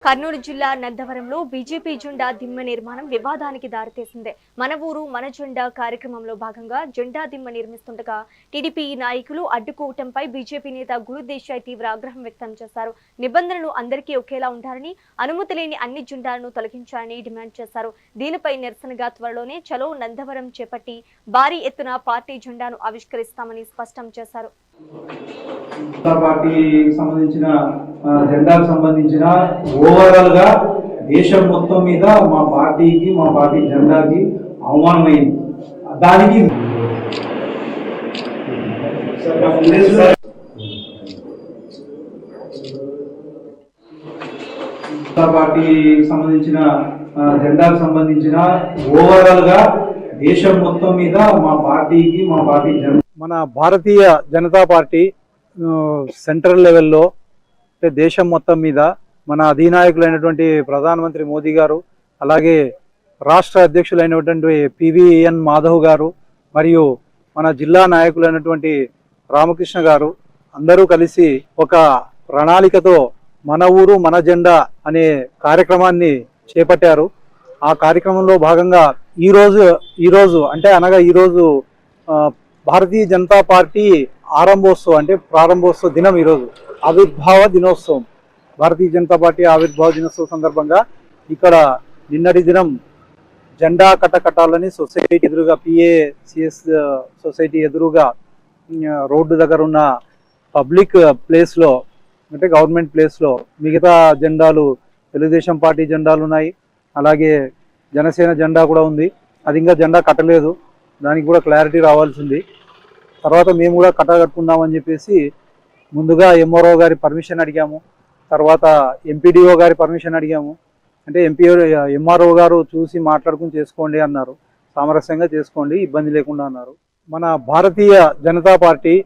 కర్నూలు జిల్లా నందవరంలో బీజేపీ జెండా దిమ్మ నిర్మాణం వివాదానికి దారితీసింది. మన ఊరు మన జెండా కార్యక్రమంలో భాగంగా జెండా దిమ్మ నిర్మిస్తుండగా టీడీపీ నాయకులు అడ్డుకోవటంపై బీజేపీ నేత గురుదేశాయ్ తీవ్ర ఆగ్రహం వ్యక్తం చేశారు. నిబంధనలు అందరికీ ఒకేలా ఉండాలని, అనుమతి లేని అన్ని జెండాలను తొలగించాలని డిమాండ్ చేశారు. దీనిపై నిరసనగా త్వరలోనే చలో నందవరం చేపట్టి భారీ ఎత్తున పార్టీ జెండాను ఆవిష్కరిస్తామని స్పష్టం చేశారు. పార్టీకి సంబంధించిన జెండాకు సంబంధించిన ఓవరాల్ గా దేశం మొత్తం మీద మా పార్టీ జెండాకి అవమానమైంది. దానికి పార్టీకి సంబంధించిన జెండాకు సంబంధించిన ఓవరాల్ గా దేశం మొత్తం మీద మా పార్టీ జెండా మన భారతీయ జనతా పార్టీ సెంట్రల్ లెవెల్లో అంటే దేశం మొత్తం మీద మన అధినాయకులైనటువంటి ప్రధానమంత్రి మోదీ గారు, అలాగే రాష్ట్ర అధ్యక్షులైనటువంటి పివిఎన్ మాధవ్ గారు, మరియు మన జిల్లా నాయకులైనటువంటి రామకృష్ణ గారు అందరూ కలిసి ఒక ప్రణాళికతో మన ఊరు మన జెండా అనే కార్యక్రమాన్ని చేపట్టారు. ఆ కార్యక్రమంలో భాగంగా ఈరోజు భారతీయ జనతా పార్టీ ప్రారంభోత్సవ దినం. ఈరోజు ఆవిర్భావ దినోత్సవం, భారతీయ జనతా పార్టీ ఆవిర్భావ దినోత్సవం సందర్భంగా ఇక్కడ నిన్నటి దినం జెండా కట్టాలని సొసైటీ ఎదురుగా పిఏసిఎస్ సొసైటీ ఎదురుగా రోడ్డు దగ్గర ఉన్న పబ్లిక్ ప్లేస్లో అంటే గవర్నమెంట్ ప్లేస్లో మిగతా జెండాలు, తెలుగుదేశం పార్టీ జెండాలు ఉన్నాయి, అలాగే జనసేన జెండా కూడా ఉంది. అది ఇంకా జెండా కట్టలేదు, దానికి కూడా క్లారిటీ రావాల్సింది. తర్వాత మేము కూడా కట్టుకుందామని చెప్పేసి ముందుగా ఎంఆర్ఓ గారి పర్మిషన్ అడిగాము, తర్వాత ఎంపీడీఓ గారి పర్మిషన్ అడిగాము. అంటే ఎంఆర్ఓ గారు చూసి మాట్లాడుకుని చేసుకోండి అన్నారు, సామరస్యంగా చేసుకోండి, ఇబ్బంది లేకుండా అన్నారు. మన భారతీయ జనతా పార్టీ